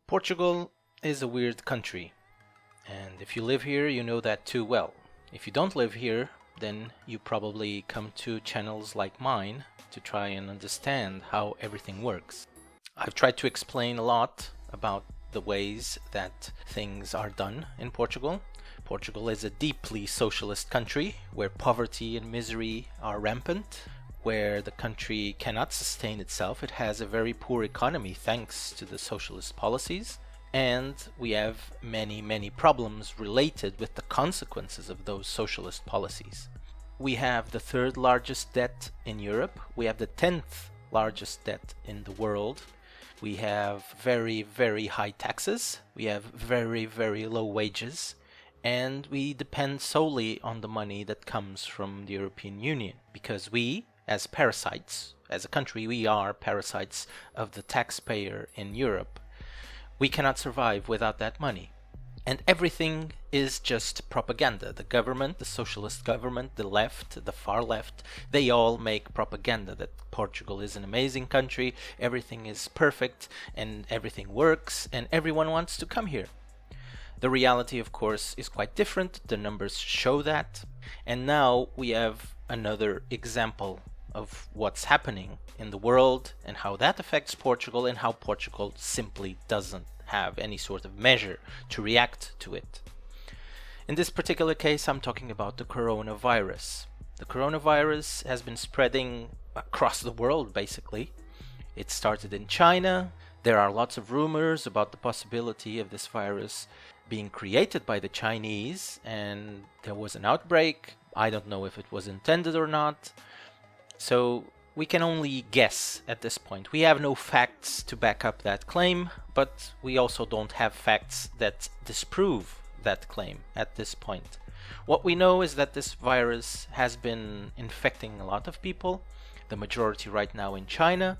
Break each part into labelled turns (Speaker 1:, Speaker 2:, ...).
Speaker 1: Portugal is a weird country, and if you live here, you know that too well. If you don't live here, then you probably come to channels like mine to try and understand how everything works. I've tried to explain a lot about the ways that things are done in Portugal. Portugal is a deeply socialist country where poverty and misery are rampant, where the country cannot sustain itself. It has a very poor economy thanks to the socialist policies, and we have many problems related with the consequences of those socialist policies. We have the third largest debt in Europe. We have the 10th largest debt in the world. We have very high taxes. We have very low wages. And we depend solely on the money that comes from the European Union, because we, as parasites, as a country, we are parasites of the taxpayer in Europe. We cannot survive without that money. And everything is just propaganda. The government, the socialist government, the left, the far left, they all make propaganda that Portugal is an amazing country, everything is perfect, and everything works, and everyone wants to come here. The reality, of course, is quite different. The numbers show that. And now we have another example of what's happening in the world and how that affects Portugal, and how Portugal simply doesn't have any sort of measure to react to it. In this particular case, I'm talking about the coronavirus. The coronavirus has been spreading across the world, basically. It started in China. There are lots of rumors about the possibility of this virus being created by the Chinese, and there was an outbreak. I don't know if it was intended or not. So we can only guess at this point. We have no facts to back up that claim, but we also don't have facts that disprove that claim at this point. What we know is that this virus has been infecting a lot of people, the majority right now in China,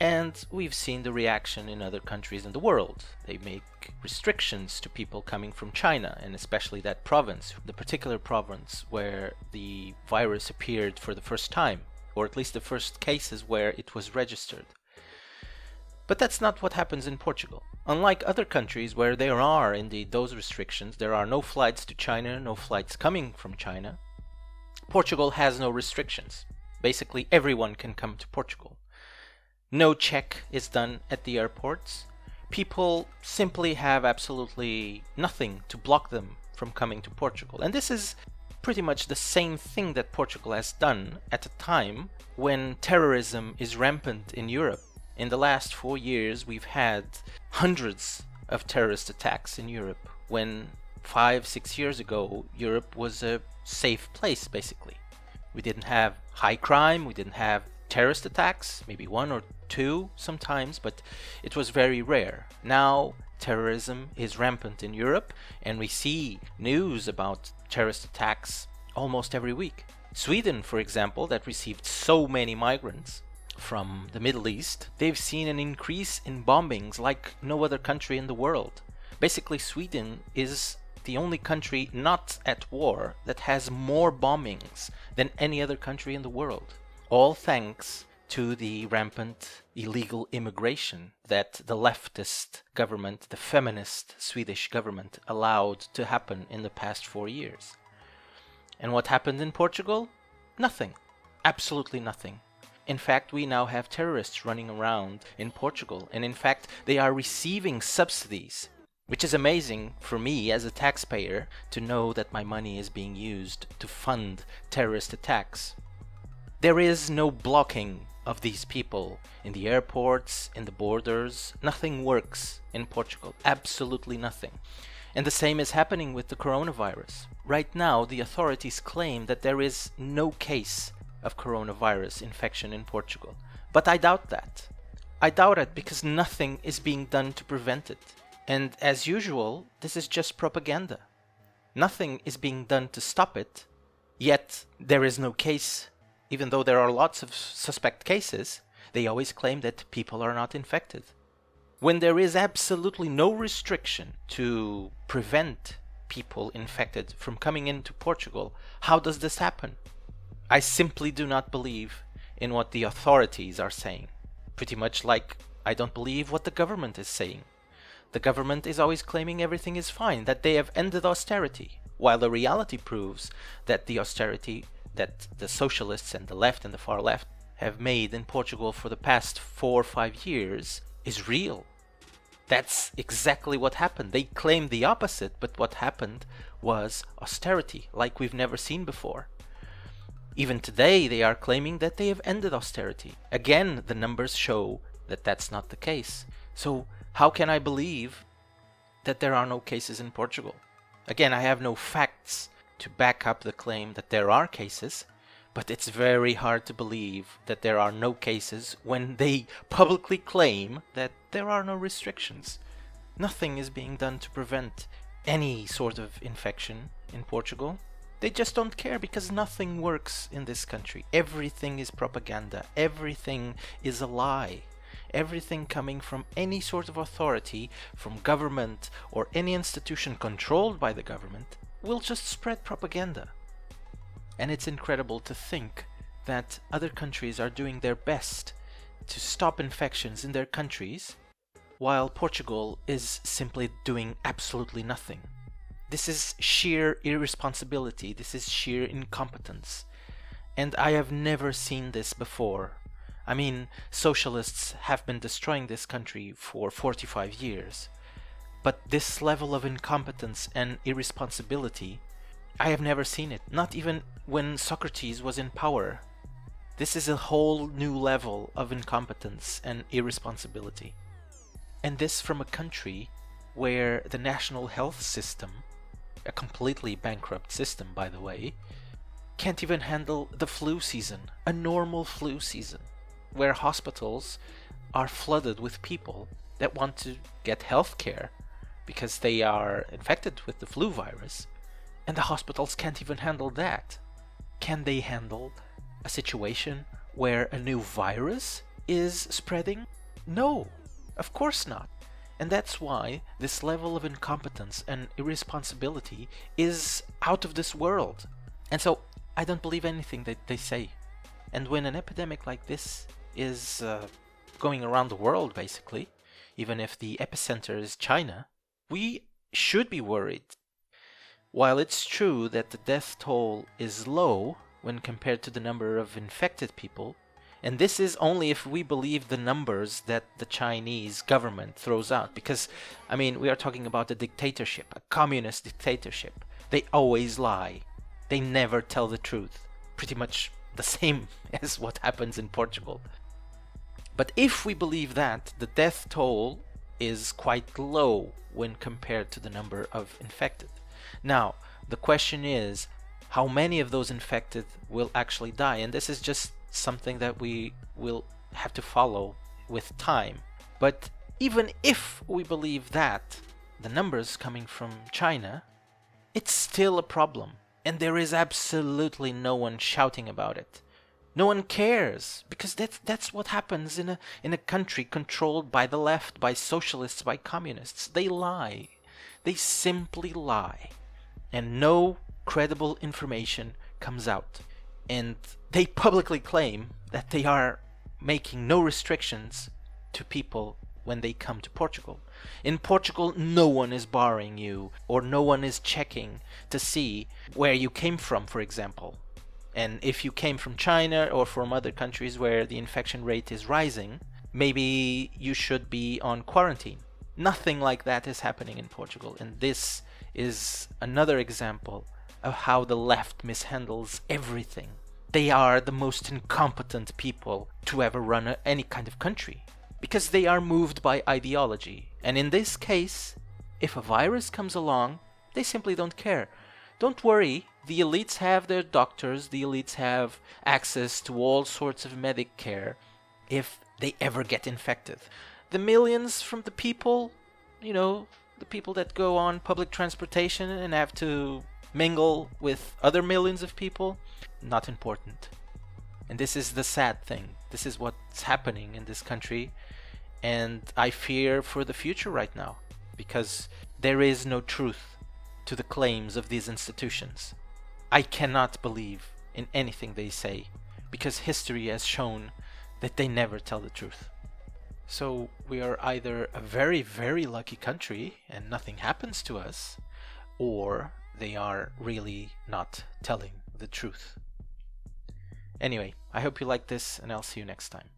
Speaker 1: and we've seen the reaction in other countries in the world. They make restrictions to people coming from China, and especially that province, the particular province where the virus appeared for the first time, or at least the first cases where it was registered. But that's not what happens in Portugal. Unlike other countries where there are indeed those restrictions, there are no flights to China, no flights coming from China, Portugal has no restrictions. Basically everyone can come to Portugal. No check is done at the airports. People simply have absolutely nothing to block them from coming to Portugal. And this is pretty much the same thing that Portugal has done at a time when terrorism is rampant in Europe. In the last 4 years, we've had hundreds of terrorist attacks in Europe, when 5-6 years ago, Europe was a safe place, basically. We didn't have high crime, we didn't have terrorist attacks, maybe 1 or 2 sometimes, but it was very rare. Now terrorism is rampant in Europe, and we see news about terrorist attacks almost every week. Sweden, for example, that received so many migrants from the Middle East, they've seen an increase in bombings like no other country in the world. Basically, Sweden is the only country not at war that has more bombings than any other country in the world. All thanks to the rampant illegal immigration that the leftist government, the feminist Swedish government, allowed to happen in the past 4 years. And what happened in Portugal? Nothing. Absolutely nothing. In fact, we now have terrorists running around in Portugal, and in fact, they are receiving subsidies, which is amazing for me as a taxpayer to know that my money is being used to fund terrorist attacks. There is no blocking of these people in the airports, in the borders. Nothing works in Portugal. Absolutely nothing. And the same is happening with the coronavirus. Right now, the authorities claim that there is no case of coronavirus infection in Portugal. But I doubt that. I doubt it because nothing is being done to prevent it. And as usual, this is just propaganda. Nothing is being done to stop it, yet there is no case. Even though there are lots of suspect cases, they always claim that people are not infected. When there is absolutely no restriction to prevent people infected from coming into Portugal, how does this happen? I simply do not believe in what the authorities are saying. Pretty much like I don't believe what the government is saying. The government is always claiming everything is fine, that they have ended austerity, while the reality proves that the austerity that the socialists and the left and the far left have made in Portugal for the past 4 or 5 years is real. That's exactly what happened. They claimed the opposite, but what happened was austerity, like we've never seen before. Even today, they are claiming that they have ended austerity. Again, the numbers show that that's not the case. So how can I believe that there are no cases in Portugal? Again, I have no facts to back up the claim that there are cases, but it's very hard to believe that there are no cases when they publicly claim that there are no restrictions. Nothing is being done to prevent any sort of infection in Portugal. They just don't care because nothing works in this country. Everything is propaganda. Everything is a lie. Everything coming from any sort of authority, from government or any institution controlled by the government, will just spread propaganda. And it's incredible to think that other countries are doing their best to stop infections in their countries, while Portugal is simply doing absolutely nothing. This is sheer irresponsibility. This is sheer incompetence. And I have never seen this before. I mean, socialists have been destroying this country for 45 years. But this level of incompetence and irresponsibility, I have never seen it. Not even when Socrates was in power. This is a whole new level of incompetence and irresponsibility. And this from a country where the national health system, a completely bankrupt system by the way, can't even handle the flu season, a normal flu season, where hospitals are flooded with people that want to get health care because they are infected with the flu virus, and the hospitals can't even handle that. Can they handle a situation where a new virus is spreading? No, of course not. And that's why this level of incompetence and irresponsibility is out of this world. And so I don't believe anything that they say. And when an epidemic like this is going around the world, basically, even if the epicenter is China, we should be worried. While it's true that the death toll is low when compared to the number of infected people, and this is only if we believe the numbers that the Chinese government throws out, because, I mean, we are talking about a dictatorship, a communist dictatorship. They always lie. They never tell the truth. Pretty much the same as what happens in Portugal. But if we believe that, the death toll is quite low when compared to the number of infected. Now, the question is, how many of those infected will actually die? And this is just something that we will have to follow with time. But even if we believe that, the numbers coming from China, it's still a problem. And there is absolutely no one shouting about it. No one cares, because that's what happens in a country controlled by the left, by socialists, by communists. They lie. They simply lie. And no credible information comes out. And they publicly claim that they are making no restrictions to people when they come to Portugal. In Portugal, no one is barring you, or no one is checking to see where you came from, for example. And if you came from China or from other countries where the infection rate is rising, maybe you should be on quarantine. Nothing like that is happening in Portugal. And this is another example of how the left mishandles everything. They are the most incompetent people to ever run any kind of country, because they are moved by ideology. And in this case, if a virus comes along, they simply don't care. Don't worry, the elites have their doctors, the elites have access to all sorts of medic care if they ever get infected. The millions from the people, the people that go on public transportation and have to mingle with other millions of people, not important. And this is the sad thing. This is what's happening in this country. And I fear for the future right now, because there is no truth to the claims of these institutions. I cannot believe in anything they say, because history has shown that they never tell the truth. So we are either a very, very lucky country and nothing happens to us, or they are really not telling the truth. Anyway, I hope you like this, and I'll see you next time.